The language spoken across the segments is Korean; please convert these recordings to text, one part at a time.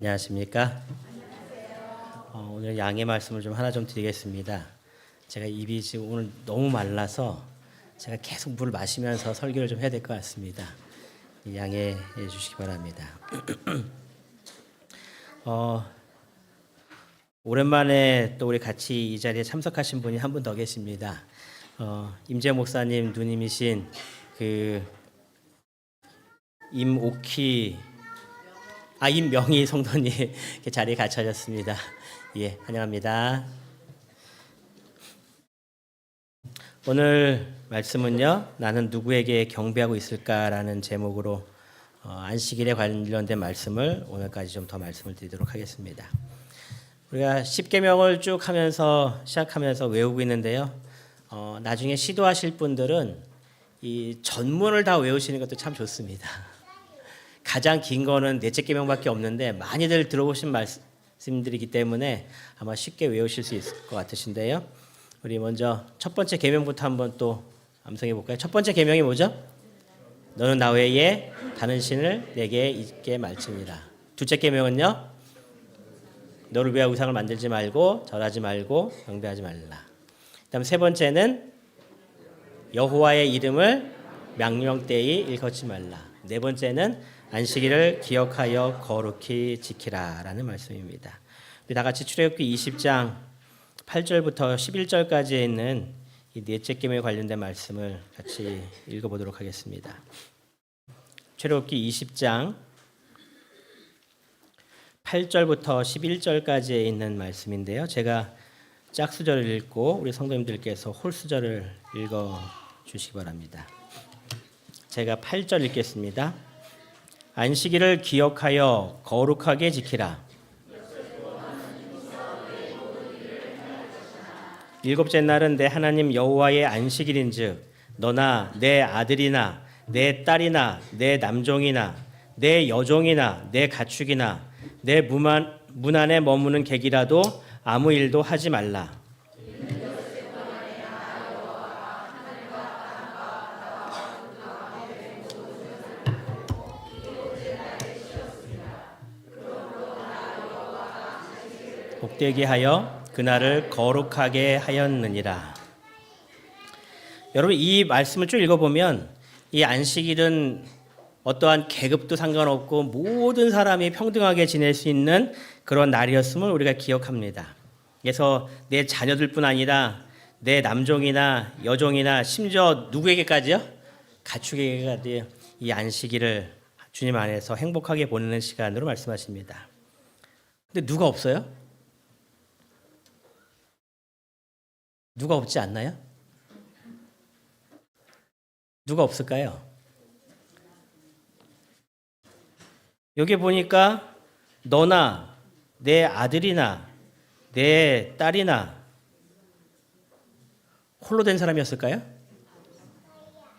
안녕하십니까? 오늘 양해 말씀을 하나 드리겠습니다. 제가 입이 지금 오늘 너무 말라서 제가 계속 물을 마시면서 설교를 해야 될 것 같습니다. 양해해 주시기 바랍니다. 오랜만에 또 우리 같이 이 자리에 참석하신 분이 한 분 더 계십니다. 임재 목사님 누님이신 임명희 성도님 자리에 같이 하셨습니다. 예, 환영합니다. 오늘 말씀은요, 나는 누구에게 경배하고 있을까라는 제목으로 안식일에 관련된 말씀을 오늘까지 더 말씀을 드리도록 하겠습니다. 우리가 십계명을 쭉 하면서 시작하면서 외우고 있는데요. 나중에 시도하실 분들은 이 전문을 다 외우시는 것도 참 좋습니다. 가장 긴 거는 넷째 계명밖에 없는데 많이들 들어보신 말씀들이기 때문에 아마 쉽게 외우실 수 있을 것 같으신데요. 우리 먼저 첫 번째 계명부터 한번 또 암송해 볼까요? 첫 번째 계명이 뭐죠? 너는 나 외에 다른 신을 내게 있게 말지니라. 둘째 계명은요? 너를 위하여 우상을 만들지 말고 절하지 말고 경배하지 말라. 그다음 세 번째는 여호와의 이름을 명령되이 일컫지 말라. 네 번째는 안식일을 기억하여 거룩히 지키라라는 말씀입니다. 우리 다 같이 출애굽기 20장 8절부터 11절까지에 있는 이 넷째 계명에 관련된 말씀을 같이 읽어보도록 하겠습니다. 출애굽기 20장 8절부터 11절까지에 있는 말씀인데요. 제가 짝수절을 읽고 우리 성도님들께서 홀수절을 읽어주시기 바랍니다. 제가 8절 읽겠습니다. 안식일을 기억하여 거룩하게 지키라. 일곱째 날은 내 하나님 여호와의 안식일인즉 너나 내 아들이나 내 딸이나 내 남종이나 내 여종이나 내 가축이나 내 문 안에 머무는 객이라도 아무 일도 하지 말라. 복되게 하여 그날을 거룩하게 하였느니라. 여러분, 이 말씀을 쭉 읽어보면 이 안식일은 어떠한 계급도 상관없고 모든 사람이 평등하게 지낼 수 있는 그런 날이었음을 우리가 기억합니다. 그래서 내 자녀들뿐 아니라 내 남종이나 여종이나 심지어 누구에게까지요? 가축에게까지 이 안식일을 주님 안에서 행복하게 보내는 시간으로 말씀하십니다. 근데 누가 없어요? 누가 없지 않나요? 누가 없을까요? 여기 보니까 너나 내 아들이나 내 딸이나 홀로 된 사람이었을까요?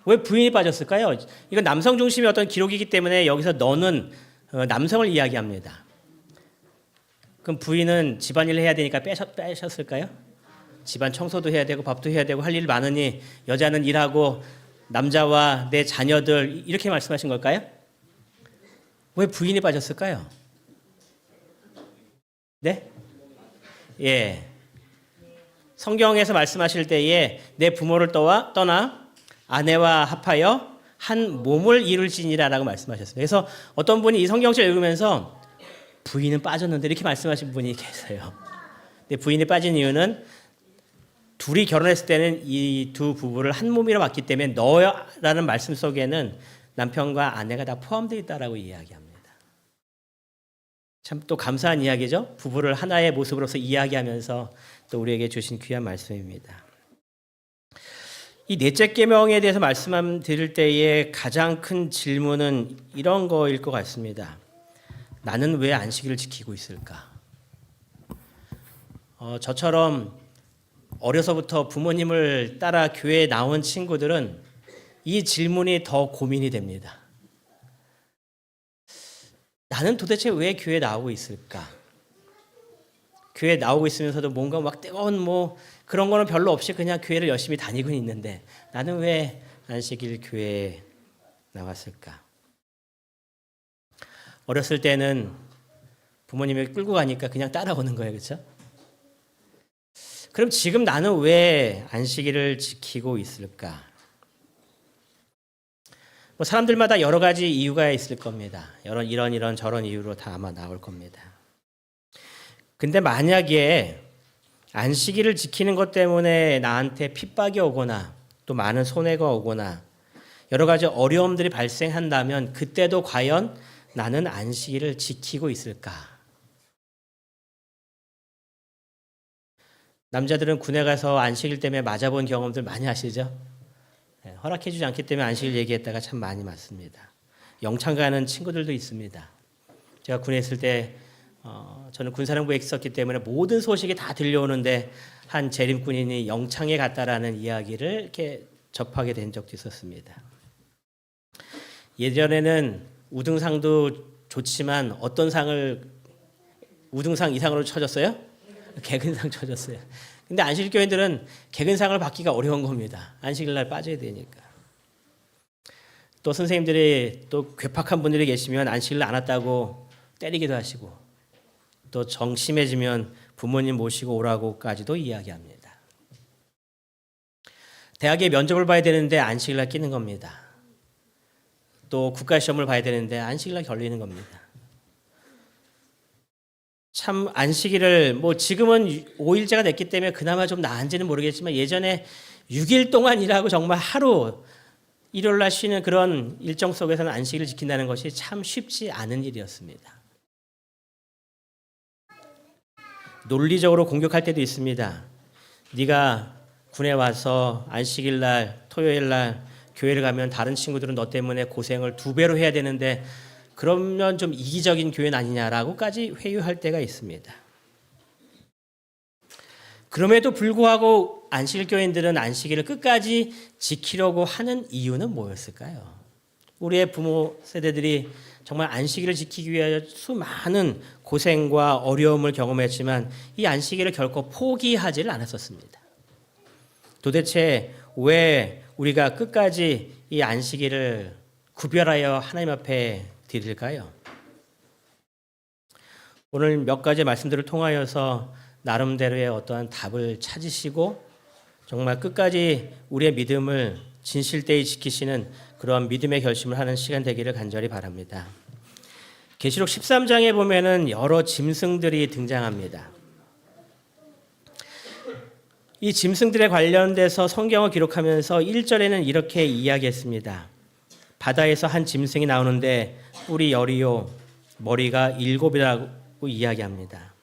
왜 부인이 빠졌을까요? 이건 남성 중심의 어떤 기록이기 때문에 여기서 너는 남성을 이야기합니다. 그럼 부인은 집안일을 해야 되니까 빼셨을까요? 집안 청소도 해야 되고 밥도 해야 되고 할 일 많으니 여자는 일하고 남자와 내 자녀들 이렇게 말씀하신 걸까요? 왜 부인이 빠졌을까요? 네? 예. 성경에서 말씀하실 때에 내 부모를 떠나 아내와 합하여 한 몸을 이룰지니라라고 말씀하셨어요. 그래서 어떤 분이 이 성경책을 읽으면서 부인은 빠졌는데 이렇게 말씀하신 분이 계세요. 근데 부인이 빠진 이유는 둘이 결혼했을 때는 이 두 부부를 한 몸이라 봤기 때문에 너라는 말씀 속에는 남편과 아내가 다 포함되어 있다라고 이야기합니다. 참 또 감사한 이야기죠. 부부를 하나의 모습으로서 이야기하면서 또 우리에게 주신 귀한 말씀입니다. 이 넷째 계명에 대해서 말씀드릴 때의 가장 큰 질문은 이런 거일 것 같습니다. 나는 왜 안식일을 지키고 있을까? 저처럼 어려서부터 부모님을 따라 교회에 나온 친구들은 이 질문이 더 고민이 됩니다. 나는 도대체 왜 교회에 나오고 있을까? 교회에 나오고 있으면서도 뭔가 막 뜨거운 그런 거는 별로 없이 그냥 교회를 열심히 다니고 있는데 나는 왜 안식일 교회에 나왔을까? 어렸을 때는 부모님이 끌고 가니까 그냥 따라오는 거예요. 그렇죠? 그럼 지금 나는 왜 안식일을 지키고 있을까? 뭐 사람들마다 여러 가지 이유가 있을 겁니다. 이런 저런 이유로 다 아마 나올 겁니다. 근데 만약에 안식일을 지키는 것 때문에 나한테 핍박이 오거나 또 많은 손해가 오거나 여러 가지 어려움들이 발생한다면 그때도 과연 나는 안식일을 지키고 있을까? 남자들은 군에 가서 안식일 때문에 맞아본 경험들 많이 하시죠? 허락해주지 않기 때문에 안식일 얘기했다가 참 많이 맞습니다. 영창 가는 친구들도 있습니다. 제가 군에 있을 때 저는 군사령부에 있었기 때문에 모든 소식이 다 들려오는데 한 재림군인이 영창에 갔다라는 이야기를 이렇게 접하게 된 적도 있었습니다. 예전에는 우등상도 좋지만 어떤 상을 우등상 이상으로 쳐줬어요? 개근상 쳐줬어요. 근데 안식일 교인들은 개근상을 받기가 어려운 겁니다. 안식일 날 빠져야 되니까. 또 선생님들이 또 괴팍한 분들이 계시면 안식일 안 왔다고 때리기도 하시고 또 정심해지면 부모님 모시고 오라고까지도 이야기합니다. 대학에 면접을 봐야 되는데 안식일 날 끼는 겁니다. 또 국가시험을 봐야 되는데 안식일 날 걸리는 겁니다. 참 안식일을 뭐 지금은 5일제가 됐기 때문에 그나마 좀 나은지는 모르겠지만 예전에 6일 동안 일하고 정말 하루 일요일 날 쉬는 그런 일정 속에서는 안식일을 지킨다는 것이 참 쉽지 않은 일이었습니다. 논리적으로 공격할 때도 있습니다. 네가 군에 와서 안식일 날 토요일 날 교회를 가면 다른 친구들은 너 때문에 고생을 2배로 해야 되는데 그러면 좀 이기적인 교회는 아니냐라고까지 회유할 때가 있습니다. 그럼에도 불구하고 안식일 교인들은 안식일을 끝까지 지키려고 하는 이유는 뭐였을까요? 우리의 부모 세대들이 정말 안식일을 지키기 위하여 수많은 고생과 어려움을 경험했지만 이 안식일을 결코 포기하지를 않았었습니다. 도대체 왜 우리가 끝까지 이 안식일을 구별하여 하나님 앞에 드릴까요? 오늘 몇 가지 말씀들을 통하여서 나름대로의 어떠한 답을 찾으시고 정말 끝까지 우리의 믿음을 진실되이 지키시는 그런 믿음의 결심을 하는 시간 되기를 간절히 바랍니다. 계시록 13장에 보면은 여러 짐승들이 등장합니다. 이 짐승들에 관련돼서 성경을 기록하면서 1절에는 이렇게 이야기했습니다. 바다에서 한 짐승이 나오는데 뿔이 10이요 머리가 7이라고 이야기합니다.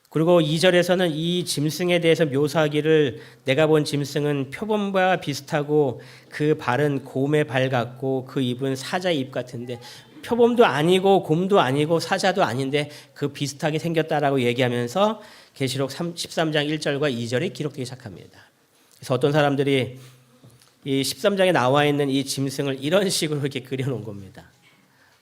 그리고 2절에서는 이 짐승에 대해서 묘사하기를 내가 본 짐승은 표범과 비슷하고 그 발은 곰의 발 같고 그 입은 사자의 입 같은데 표범도 아니고 곰도 아니고 사자도 아닌데 그 비슷하게 생겼다라고 얘기하면서 계시록 13장 1절과 2절이 기록되기 시작합니다. 그래서 어떤 사람들이 이 13장에 나와 있는 이 짐승을 이런 식으로 이렇게 그려놓은 겁니다.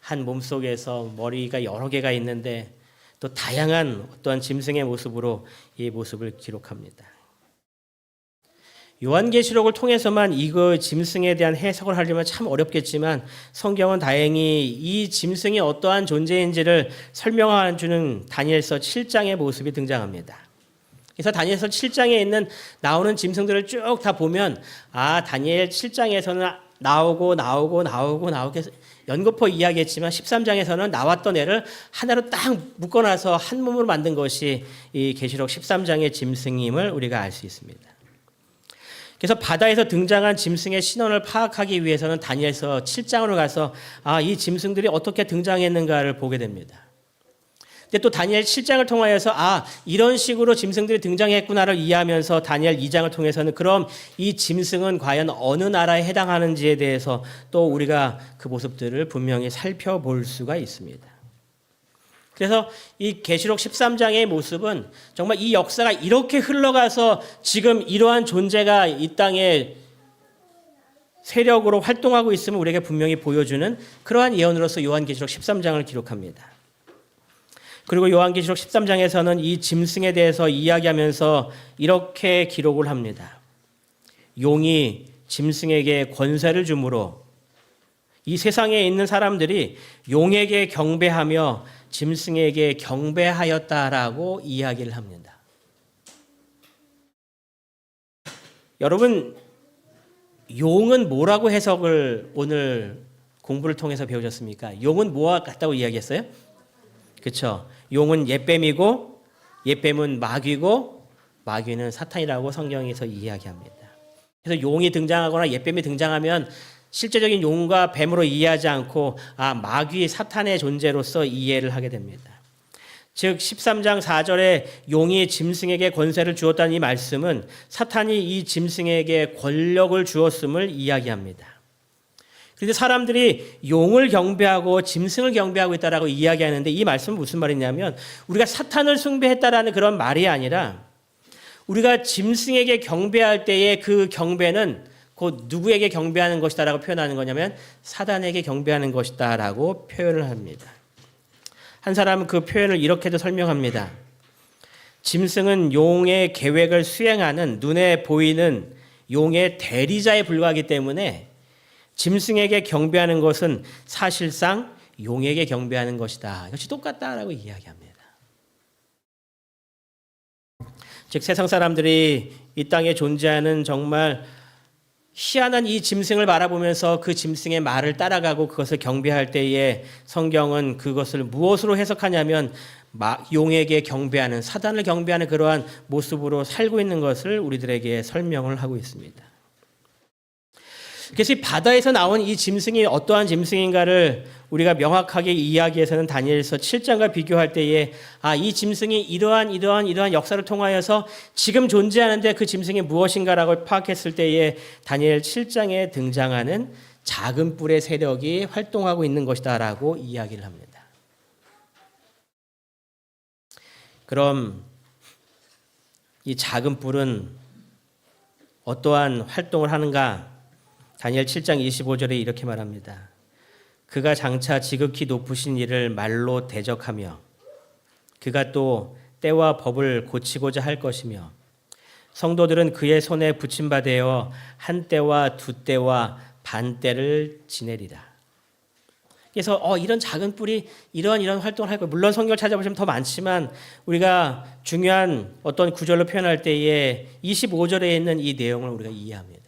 한 몸속에서 머리가 여러 개가 있는데 또 다양한 어떠한 짐승의 모습으로 이 모습을 기록합니다. 요한계시록을 통해서만 이거 짐승에 대한 해석을 하려면 참 어렵겠지만 성경은 다행히 이 짐승이 어떠한 존재인지를 설명해 주는 다니엘서 7장의 모습이 등장합니다. 그래서 다니엘서 7장에 있는 나오는 짐승들을 쭉 다 보면 다니엘 7장에서는 나오고 연거푸 이야기했지만 13장에서는 나왔던 애를 하나로 딱 묶어놔서 한 몸으로 만든 것이 이 계시록 13장의 짐승임을 우리가 알 수 있습니다. 그래서 바다에서 등장한 짐승의 신원을 파악하기 위해서는 다니엘서 7장으로 가서 이 짐승들이 어떻게 등장했는가를 보게 됩니다. 근데 또 다니엘 7장을 통하여서 이런 식으로 짐승들이 등장했구나를 이해하면서 다니엘 2장을 통해서는 그럼 이 짐승은 과연 어느 나라에 해당하는지에 대해서 또 우리가 그 모습들을 분명히 살펴볼 수가 있습니다. 그래서 이 계시록 13장의 모습은 정말 이 역사가 이렇게 흘러가서 지금 이러한 존재가 이 땅에 세력으로 활동하고 있음을 우리에게 분명히 보여주는 그러한 예언으로서 요한계시록 13장을 기록합니다. 그리고 요한계시록 13장에서는 이 짐승에 대해서 이야기하면서 이렇게 기록을 합니다. 용이 짐승에게 권세를 주므로 이 세상에 있는 사람들이 용에게 경배하며 짐승에게 경배하였다라고 이야기를 합니다. 여러분, 용은 뭐라고 해석을 오늘 공부를 통해서 배우셨습니까? 용은 뭐와 같다고 이야기했어요? 그렇죠. 용은 옛뱀이고 옛뱀은 마귀고 마귀는 사탄이라고 성경에서 이야기합니다. 그래서 용이 등장하거나 옛뱀이 등장하면 실제적인 용과 뱀으로 이해하지 않고 마귀 사탄의 존재로서 이해를 하게 됩니다. 즉 13장 4절에 용이 짐승에게 권세를 주었다는 이 말씀은 사탄이 이 짐승에게 권력을 주었음을 이야기합니다. 그런데 사람들이 용을 경배하고 짐승을 경배하고 있다라고 이야기하는데 이 말씀은 무슨 말이냐면 우리가 사탄을 숭배했다라는 그런 말이 아니라 우리가 짐승에게 경배할 때의 그 경배는 곧 누구에게 경배하는 것이다라고 표현하는 거냐면 사단에게 경배하는 것이다라고 표현을 합니다. 한 사람은 그 표현을 이렇게도 설명합니다. 짐승은 용의 계획을 수행하는 눈에 보이는 용의 대리자에 불과하기 때문에 짐승에게 경배하는 것은 사실상 용에게 경배하는 것이다. 이것이 똑같다라고 이야기합니다. 즉 세상 사람들이 이 땅에 존재하는 정말 희한한 이 짐승을 바라보면서 그 짐승의 말을 따라가고 그것을 경배할 때에 성경은 그것을 무엇으로 해석하냐면 용에게 경배하는 사단을 경배하는 그러한 모습으로 살고 있는 것을 우리들에게 설명을 하고 있습니다. 그래서 이 바다에서 나온 이 짐승이 어떠한 짐승인가를 우리가 명확하게 이야기해서는 다니엘서 7장과 비교할 때에 이 짐승이 이러한 역사를 통하여서 지금 존재하는데 그 짐승이 무엇인가라고 파악했을 때에 다니엘 7장에 등장하는 작은 뿔의 세력이 활동하고 있는 것이다라고 이야기를 합니다. 그럼 이 작은 뿔은 어떠한 활동을 하는가? 다니엘 7장 25절에 이렇게 말합니다. 그가 장차 지극히 높으신 이를 말로 대적하며 그가 또 때와 법을 고치고자 할 것이며 성도들은 그의 손에 붙임받아 한 때와 두 때와 반 때를 지내리라. 그래서 이런 작은 뿔이 이런 활동을 할 거예요. 물론 성경을 찾아보시면 더 많지만 우리가 중요한 어떤 구절로 표현할 때에 25절에 있는 이 내용을 우리가 이해합니다.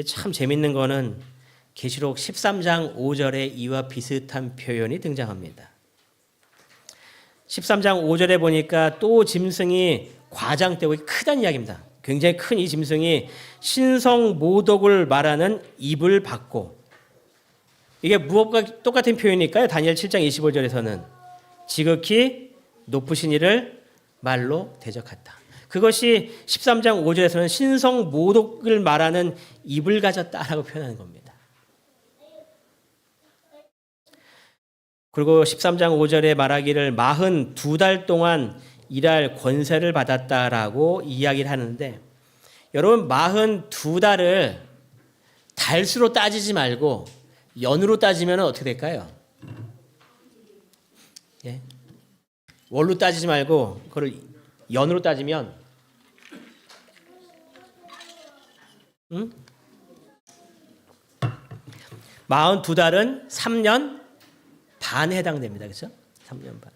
참 재밌는 거는 계시록 13장 5절에 이와 비슷한 표현이 등장합니다. 13장 5절에 보니까 또 짐승이 과장되고 크다는 이야기입니다. 굉장히 큰 이 짐승이 신성 모독을 말하는 입을 받고 이게 무엇과 똑같은 표현일까요? 다니엘 7장 25절에서는 지극히 높으신 이를 말로 대적했다. 그것이 13장 5절에서는 신성 모독을 말하는 입을 가졌다라고 표현하는 겁니다. 그리고 13장 5절에 말하기를 42달 동안 일할 권세를 받았다라고 이야기를 하는데 여러분 42달을 달수로 따지지 말고 연으로 따지면 어떻게 될까요? 예? 월로 따지지 말고 그걸 연으로 따지면 42달은 3년 반에 해당됩니다. 그렇죠? 3년 반.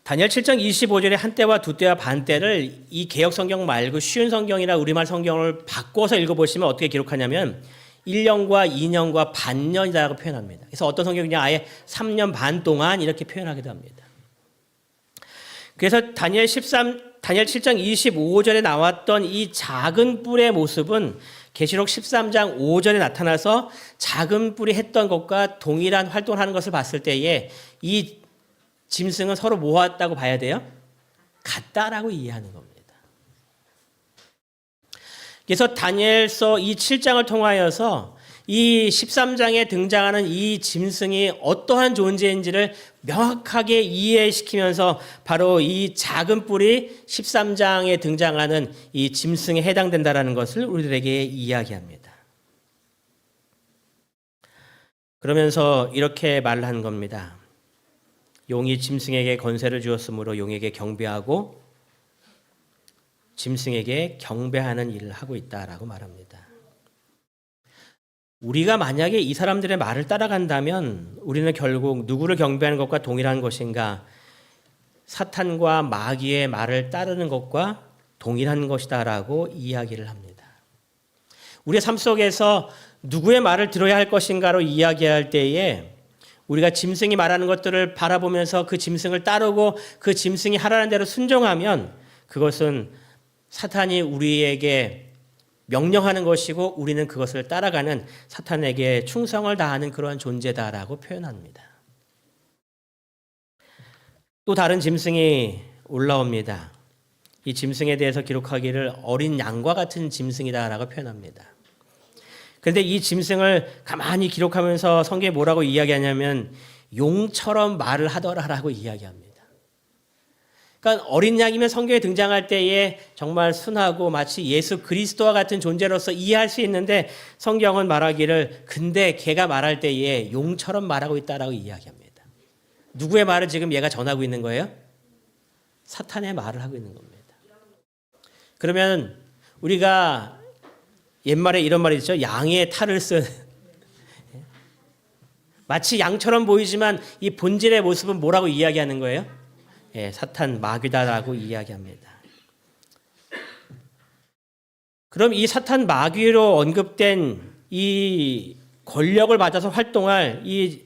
다니엘 7장 25절에 한 때와 두 때와 반 때를 이 개역 성경 말고 쉬운 성경이나 우리말 성경을 바꿔서 읽어보시면 어떻게 기록하냐면 1년과 2년과 반년이라고 표현합니다. 그래서 어떤 성경이 아예 3년 반 동안 이렇게 표현하기도 합니다. 그래서 다니엘 7장 25절에 나왔던 이 작은 뿔의 모습은 계시록 13장 5절에 나타나서 작은 뿔이 했던 것과 동일한 활동을 하는 것을 봤을 때에 이 짐승은 서로 모았다고 봐야 돼요? 같다라고 이해하는 겁니다. 그래서 다니엘서 이 7장을 통하여서 이 13장에 등장하는 이 짐승이 어떠한 존재인지를 명확하게 이해시키면서 바로 이 작은 뿔이 13장에 등장하는 이 짐승에 해당된다라는 것을 우리들에게 이야기합니다. 그러면서 이렇게 말한 겁니다. 용이 짐승에게 권세를 주었으므로 용에게 경배하고 짐승에게 경배하는 일을 하고 있다라고 말합니다. 우리가 만약에 이 사람들의 말을 따라간다면 우리는 결국 누구를 경배하는 것과 동일한 것인가? 사탄과 마귀의 말을 따르는 것과 동일한 것이다라고 이야기를 합니다. 우리의 삶 속에서 누구의 말을 들어야 할 것인가로 이야기할 때에 우리가 짐승이 말하는 것들을 바라보면서 그 짐승을 따르고 그 짐승이 하라는 대로 순종하면 그것은 사탄이 우리에게 명령하는 것이고 우리는 그것을 따라가는 사탄에게 충성을 다하는 그러한 존재다라고 표현합니다. 또 다른 짐승이 올라옵니다. 이 짐승에 대해서 기록하기를 어린 양과 같은 짐승이다라고 표현합니다. 그런데 이 짐승을 가만히 기록하면서 성경에 뭐라고 이야기하냐면 용처럼 말을 하더라라고 이야기합니다. 그러니까 어린 양이면 성경에 등장할 때에 정말 순하고 마치 예수 그리스도와 같은 존재로서 이해할 수 있는데 성경은 말하기를 근데 걔가 말할 때에 용처럼 말하고 있다라고 이야기합니다. 누구의 말을 지금 얘가 전하고 있는 거예요? 사탄의 말을 하고 있는 겁니다. 그러면 우리가 옛말에 이런 말이 있죠. 양의 탈을 쓴 마치 양처럼 보이지만 이 본질의 모습은 뭐라고 이야기하는 거예요? 사탄 마귀다라고 이야기합니다. 그럼 이 사탄 마귀로 언급된 이 권력을 받아서 활동할 이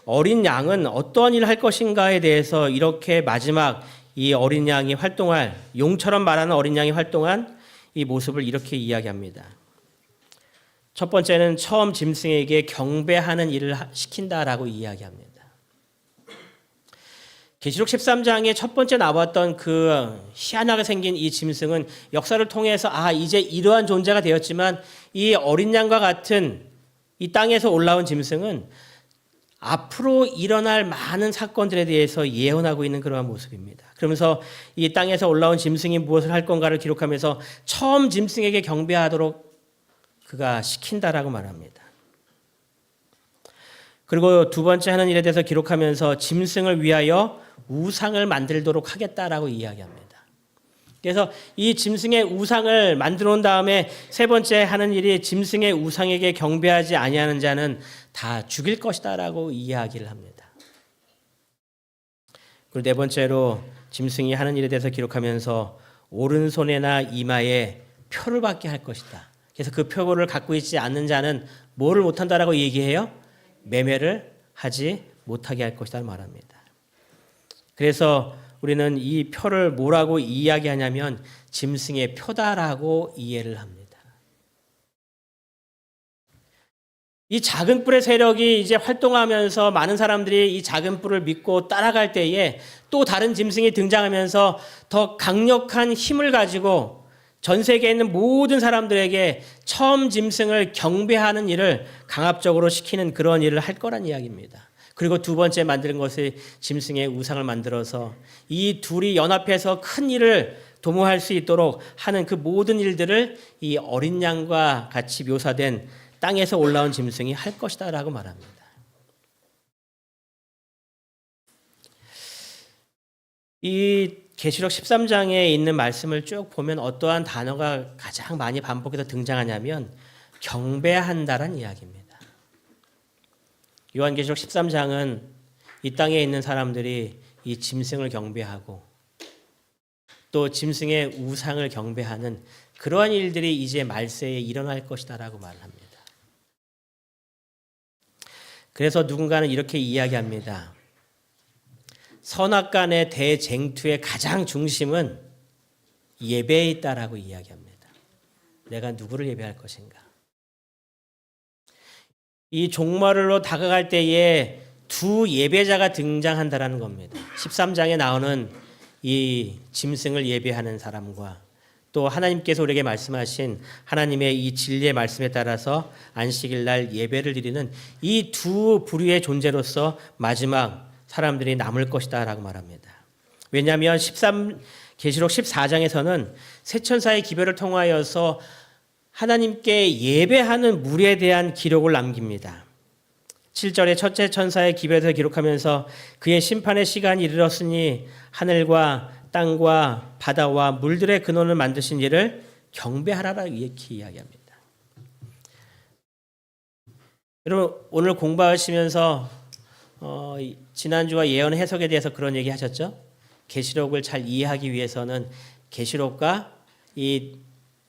어린 양은 어떠한 일을 할 것인가에 대해서 이렇게 마지막 이 어린 양이 활동할 용처럼 말하는 어린 양이 활동한 이 모습을 이렇게 이야기합니다. 첫 번째는 처음 짐승에게 경배하는 일을 시킨다라고 이야기합니다. 계시록 13장에 첫 번째 나왔던 그 희한하게 생긴 이 짐승은 역사를 통해서 이제 이러한 존재가 되었지만 이 어린 양과 같은 이 땅에서 올라온 짐승은 앞으로 일어날 많은 사건들에 대해서 예언하고 있는 그러한 모습입니다. 그러면서 이 땅에서 올라온 짐승이 무엇을 할 건가를 기록하면서 처음 짐승에게 경배하도록 그가 시킨다라고 말합니다. 그리고 두 번째 하는 일에 대해서 기록하면서 짐승을 위하여 우상을 만들도록 하겠다라고 이야기합니다. 그래서 이 짐승의 우상을 만들어 온 다음에 세 번째 하는 일이 짐승의 우상에게 경배하지 아니하는 자는 다 죽일 것이다라고 이야기를 합니다. 그리고 네 번째로 짐승이 하는 일에 대해서 기록하면서 오른손에나 이마에 표를 받게 할 것이다. 그래서 그 표를 갖고 있지 않는 자는 뭐를 못한다라고 얘기해요? 매매를 하지 못하게 할 것이다 말합니다. 그래서 우리는 이 표를 뭐라고 이야기하냐면 짐승의 표다라고 이해를 합니다. 이 작은 뿔의 세력이 이제 활동하면서 많은 사람들이 이 작은 뿔을 믿고 따라갈 때에 또 다른 짐승이 등장하면서 더 강력한 힘을 가지고 전 세계에 있는 모든 사람들에게 처음 짐승을 경배하는 일을 강압적으로 시키는 그런 일을 할 거란 이야기입니다. 그리고 두 번째 만드는 것이 짐승의 우상을 만들어서 이 둘이 연합해서 큰 일을 도모할 수 있도록 하는 그 모든 일들을 이 어린 양과 같이 묘사된 땅에서 올라온 짐승이 할 것이다라고 말합니다. 이 계시록 13장에 있는 말씀을 쭉 보면 어떠한 단어가 가장 많이 반복해서 등장하냐면 경배한다란 이야기입니다. 요한계시록 13장은 이 땅에 있는 사람들이 이 짐승을 경배하고 또 짐승의 우상을 경배하는 그러한 일들이 이제 말세에 일어날 것이다라고 말합니다. 그래서 누군가는 이렇게 이야기합니다. 선악간의 대쟁투의 가장 중심은 예배에 있다라고 이야기합니다. 내가 누구를 예배할 것인가? 이 종말로 다가갈 때에 두 예배자가 등장한다라는 겁니다. 13장에 나오는 이 짐승을 예배하는 사람과 또 하나님께서 우리에게 말씀하신 하나님의 이 진리의 말씀에 따라서 안식일 날 예배를 드리는 이 두 부류의 존재로서 마지막 사람들이 남을 것이다라고 말합니다. 왜냐하면 계시록 14장에서는 세 천사의 기별을 통하여서 하나님께 예배하는 물에 대한 기록을 남깁니다. 7절에 첫째 천사의 기별에서 기록하면서 그의 심판의 시간이 이르렀으니 하늘과 땅과 바다와 물들의 근원을 만드신 이를 경배하라라 이렇게 이야기합니다. 여러분 오늘 공부하시면서 지난주와 예언 해석에 대해서 그런 얘기 하셨죠? 계시록을 잘 이해하기 위해서는 계시록과 이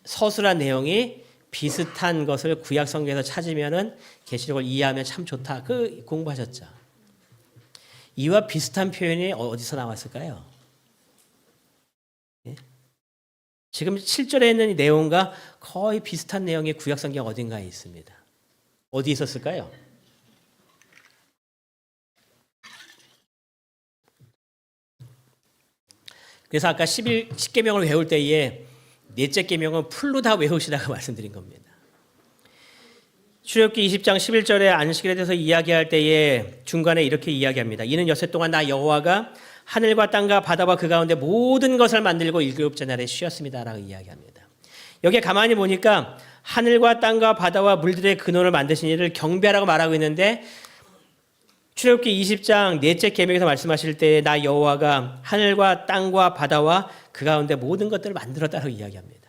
서술한 내용이 비슷한 것을 구약 성경에서 찾으면은 계시록을 이해하면 참 좋다. 그 공부하셨죠? 이와 비슷한 표현이 어디서 나왔을까요? 예? 지금 7절에 있는 이 내용과 거의 비슷한 내용이 구약 성경 어딘가에 있습니다. 어디 있었을까요? 그래서 아까 10계명을 외울 때에 넷째 계명은 풀로 다 외우시라고 말씀드린 겁니다. 출애굽기 20장 11절에 안식일에 대해서 이야기할 때에 중간에 이렇게 이야기합니다. 이는 여섯 동안 나 여호와가 하늘과 땅과 바다와 그 가운데 모든 것을 만들고 일곱째 날에 쉬었습니다라고 이야기합니다. 여기에 가만히 보니까 하늘과 땅과 바다와 물들의 근원을 만드신 이를 경배하라고 말하고 있는데 출애굽기 20장 넷째 계명에서 말씀하실 때 나 여호와가 하늘과 땅과 바다와 그 가운데 모든 것들을 만들었다고 이야기합니다.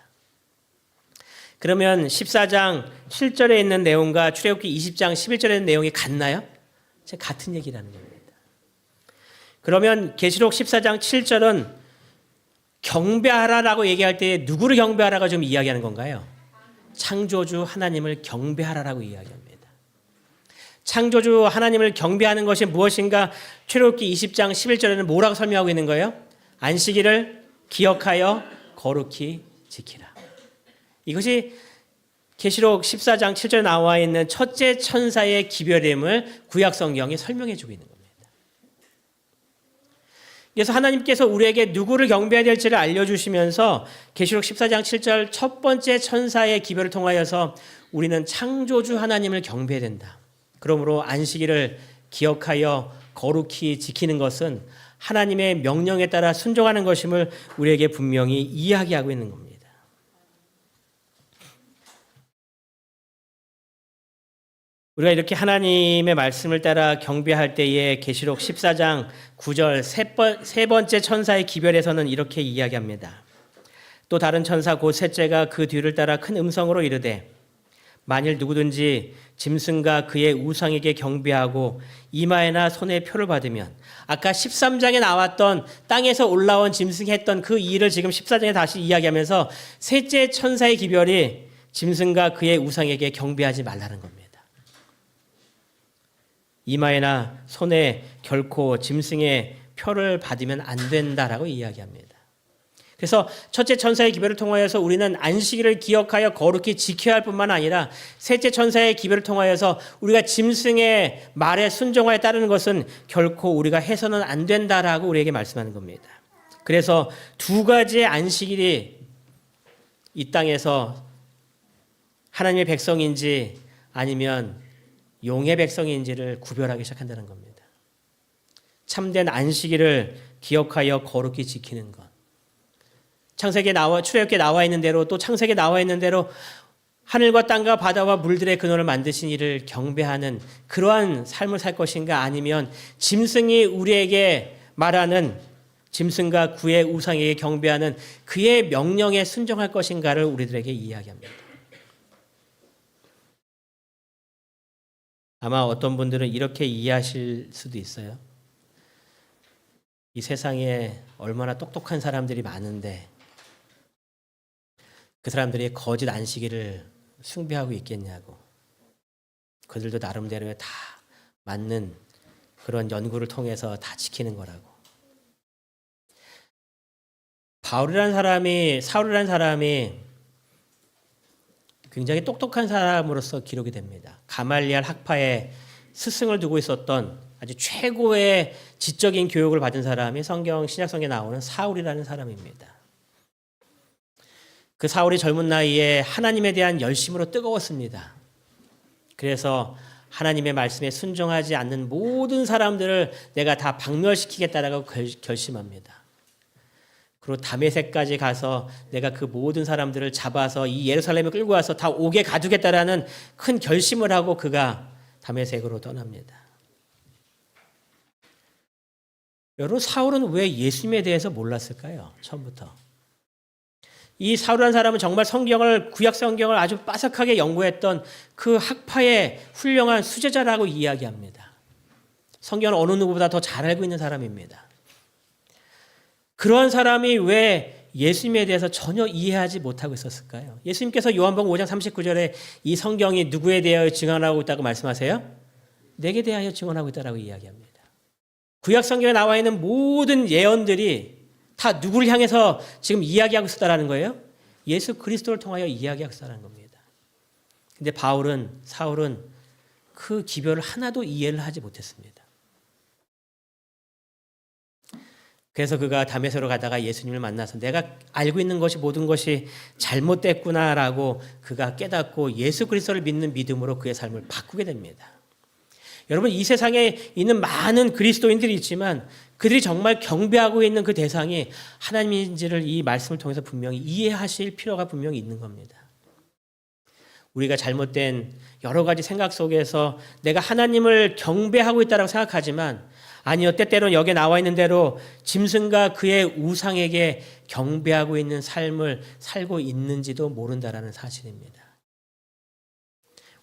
그러면 14장 7절에 있는 내용과 출애굽기 20장 11절에 있는 내용이 같나요? 같은 얘기라는 겁니다. 그러면 계시록 14장 7절은 경배하라라고 얘기할 때 누구를 경배하라고 좀 이야기하는 건가요? 창조주 하나님을 경배하라라고 이야기합니다. 창조주 하나님을 경배하는 것이 무엇인가? 출애굽기 20장 11절에는 뭐라고 설명하고 있는 거예요? 안식일을 기억하여 거룩히 지키라. 이것이 계시록 14장 7절에 나와 있는 첫째 천사의 기별임을 구약 성경이 설명해 주고 있는 겁니다. 그래서 하나님께서 우리에게 누구를 경배해야 될지를 알려주시면서 계시록 14장 7절 첫 번째 천사의 기별을 통하여서 우리는 창조주 하나님을 경배해야 된다. 그러므로 안식일을 기억하여 거룩히 지키는 것은 하나님의 명령에 따라 순종하는 것임을 우리에게 분명히 이야기하고 있는 겁니다. 우리가 이렇게 하나님의 말씀을 따라 경배할 때에 계시록 14장 9절 세 번째 천사의 기별에서는 이렇게 이야기합니다. 또 다른 천사 곧 셋째가 그 뒤를 따라 큰 음성으로 이르되 만일 누구든지 짐승과 그의 우상에게 경배하고 이마에나 손에 표를 받으면 아까 13장에 나왔던 땅에서 올라온 짐승이 했던 그 일을 지금 14장에 다시 이야기하면서 셋째 천사의 기별이 짐승과 그의 우상에게 경배하지 말라는 겁니다. 이마에나 손에 결코 짐승의 표를 받으면 안 된다라고 이야기합니다. 그래서 첫째 천사의 기별을 통하여서 우리는 안식일을 기억하여 거룩히 지켜야 할 뿐만 아니라 셋째 천사의 기별을 통하여서 우리가 짐승의 말에 순종하여 따르는 것은 결코 우리가 해서는 안 된다라고 우리에게 말씀하는 겁니다. 그래서 두 가지의 안식일이 이 땅에서 하나님의 백성인지 아니면 용의 백성인지를 구별하기 시작한다는 겁니다. 참된 안식일을 기억하여 거룩히 지키는 것. 출애굽기에 나와 있는 대로 또 창세기에 나와 있는 대로 하늘과 땅과 바다와 물들의 근원을 만드신 이를 경배하는 그러한 삶을 살 것인가 아니면 짐승이 우리에게 말하는 짐승과 그의 우상에게 경배하는 그의 명령에 순종할 것인가를 우리들에게 이야기합니다. 아마 어떤 분들은 이렇게 이해하실 수도 있어요. 이 세상에 얼마나 똑똑한 사람들이 많은데 그 사람들이 거짓 안식일을 숭배하고 있겠냐고. 그들도 나름대로의 다 맞는 그런 연구를 통해서 다 지키는 거라고. 사울이라는 사람이 굉장히 똑똑한 사람으로서 기록이 됩니다. 가말리알 학파에 스승을 두고 있었던 아주 최고의 지적인 교육을 받은 사람이 신약성경에 나오는 사울이라는 사람입니다. 그 사울이 젊은 나이에 하나님에 대한 열심으로 뜨거웠습니다. 그래서 하나님의 말씀에 순종하지 않는 모든 사람들을 내가 다 박멸시키겠다라고 결심합니다. 그리고 다메섹까지 가서 내가 그 모든 사람들을 잡아서 이 예루살렘에 끌고 와서 다 옥에 가두겠다라는 큰 결심을 하고 그가 다메섹으로 떠납니다. 여러분, 사울은 왜 예수님에 대해서 몰랐을까요? 처음부터. 이 사울이라는 사람은 정말 성경을, 구약 성경을 아주 빠삭하게 연구했던 그 학파의 훌륭한 수제자라고 이야기합니다. 성경을 어느 누구보다 더 잘 알고 있는 사람입니다. 그러한 사람이 왜 예수님에 대해서 전혀 이해하지 못하고 있었을까요? 예수님께서 요한복음 5장 39절에 이 성경이 누구에 대하여 증언하고 있다고 말씀하세요? 내게 대하여 증언하고 있다고 이야기합니다. 구약 성경에 나와 있는 모든 예언들이 다 누구를 향해서 지금 이야기하고 있었다라는 거예요? 예수 그리스도를 통하여 이야기하고 있었다는 겁니다. 근데 사울은 그 기별을 하나도 이해를 하지 못했습니다. 그래서 그가 다메섹으로 가다가 예수님을 만나서 내가 알고 있는 것이 모든 것이 잘못됐구나라고 그가 깨닫고 예수 그리스도를 믿는 믿음으로 그의 삶을 바꾸게 됩니다. 여러분, 이 세상에 있는 많은 그리스도인들이 있지만 그들이 정말 경배하고 있는 그 대상이 하나님인지를 이 말씀을 통해서 분명히 이해하실 필요가 분명히 있는 겁니다. 우리가 잘못된 여러 가지 생각 속에서 내가 하나님을 경배하고 있다고 생각하지만 아니요, 때때로는 여기에 나와 있는 대로 짐승과 그의 우상에게 경배하고 있는 삶을 살고 있는지도 모른다라는 사실입니다.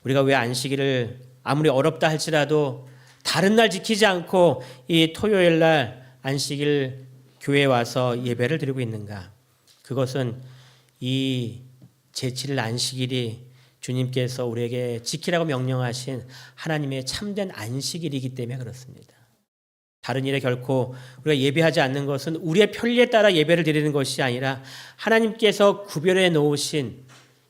우리가 왜 안식일을 아무리 어렵다 할지라도 다른 날 지키지 않고 이 토요일 날 안식일 교회에 와서 예배를 드리고 있는가? 그것은 이 제7일 안식일이 주님께서 우리에게 지키라고 명령하신 하나님의 참된 안식일이기 때문에 그렇습니다. 다른 일에 결코 우리가 예배하지 않는 것은 우리의 편리에 따라 예배를 드리는 것이 아니라 하나님께서 구별해 놓으신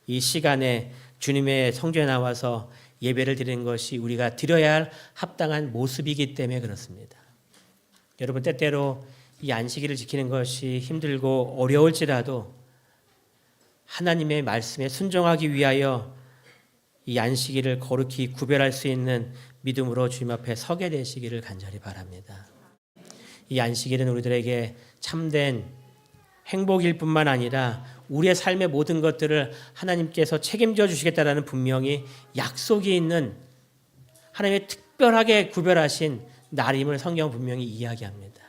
이 시간에 주님의 성전에 나와서 예배를 드리는 것이 우리가 드려야 할 합당한 모습이기 때문에 그렇습니다. 여러분, 때때로 이 안식일을 지키는 것이 힘들고 어려울지라도 하나님의 말씀에 순종하기 위하여 이 안식일을 거룩히 구별할 수 있는 믿음으로 주님 앞에 서게 되시기를 간절히 바랍니다. 이 안식일은 우리들에게 참된 행복일 뿐만 아니라 우리의 삶의 모든 것들을 하나님께서 책임져 주시겠다라는 분명히 약속이 있는 하나님의 특별하게 구별하신 날임을 성경은 분명히 이야기합니다.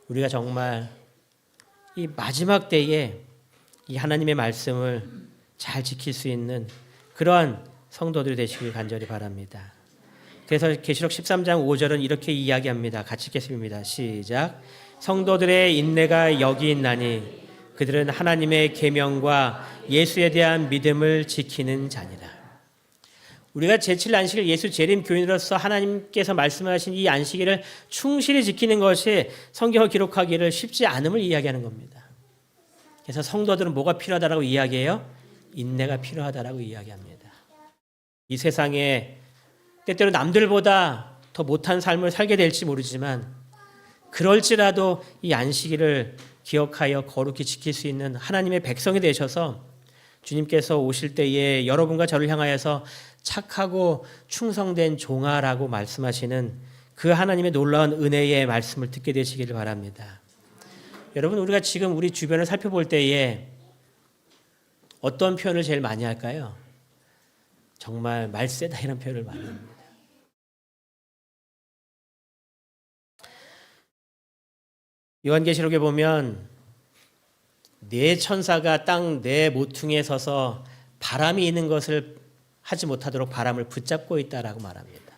우리가 정말 이 마지막 때에 이 하나님의 말씀을 잘 지킬 수 있는 그러한 성도들이 되시길 간절히 바랍니다. 그래서 계시록 13장 5절은 이렇게 이야기합니다. 같이 읽겠습니다. 시작. 성도들의 인내가 여기 있나니 그들은 하나님의 계명과 예수에 대한 믿음을 지키는 자니라. 우리가 제7 안식일 예수 재림 교인으로서 하나님께서 말씀하신 이 안식일을 충실히 지키는 것이 성경을 기록하기를 쉽지 않음을 이야기하는 겁니다. 그래서 성도들은 뭐가 필요하다라고 이야기해요? 인내가 필요하다라고 이야기합니다. 이 세상에 때때로 남들보다 더 못한 삶을 살게 될지 모르지만 그럴지라도 이 안식일을 기억하여 거룩히 지킬 수 있는 하나님의 백성이 되셔서 주님께서 오실 때에 여러분과 저를 향하여서 착하고 충성된 종아라고 말씀하시는 그 하나님의 놀라운 은혜의 말씀을 듣게 되시기를 바랍니다. 여러분, 우리가 지금 우리 주변을 살펴볼 때에 어떤 표현을 제일 많이 할까요? 정말 말세다 이런 표현을 많이 합니다. 요한계시록에 보면 네 천사가 땅 네 모퉁이에 서서 바람이 있는 것을 하지 못하도록 바람을 붙잡고 있다라고 말합니다.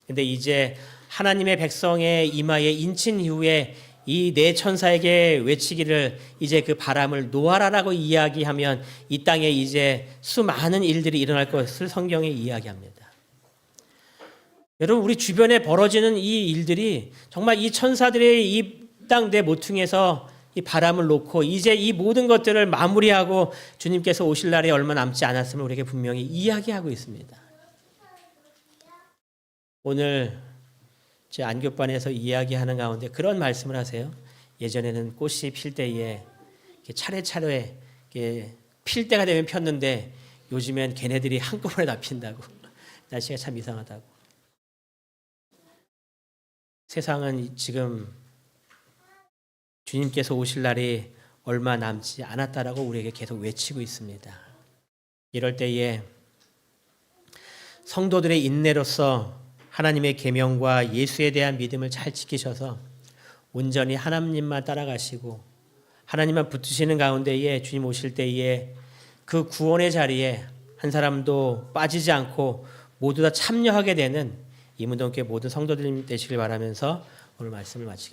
그런데 이제 하나님의 백성의 이마에 인친 이후에 이 네 천사에게 외치기를 이제 그 바람을 놓아라라고 이야기하면 이 땅에 이제 수많은 일들이 일어날 것을 성경에 이야기합니다. 여러분, 우리 주변에 벌어지는 이 일들이 정말 이 천사들의 이 땅 내 모퉁이에서 이 바람을 놓고 이제 이 모든 것들을 마무리하고 주님께서 오실 날이 얼마 남지 않았음을 우리에게 분명히 이야기하고 있습니다. 오늘 제 안교반에서 이야기하는 가운데 그런 말씀을 하세요. 예전에는 꽃이 필 때에 차례차례 필 때가 되면 폈는데 요즘엔 걔네들이 한꺼번에 다 핀다고. 날씨가 참 이상하다고. 세상은 지금 주님께서 오실 날이 얼마 남지 않았다라고 우리에게 계속 외치고 있습니다. 이럴 때에 성도들의 인내로서 하나님의 계명과 예수에 대한 믿음을 잘 지키셔서 온전히 하나님만 따라가시고 하나님만 붙드시는 가운데에 주님 오실 때에 그 구원의 자리에 한 사람도 빠지지 않고 모두 다 참여하게 되는 이문동교회 모든 성도들 되시길 바라면서 오늘 말씀을 마치겠습니다.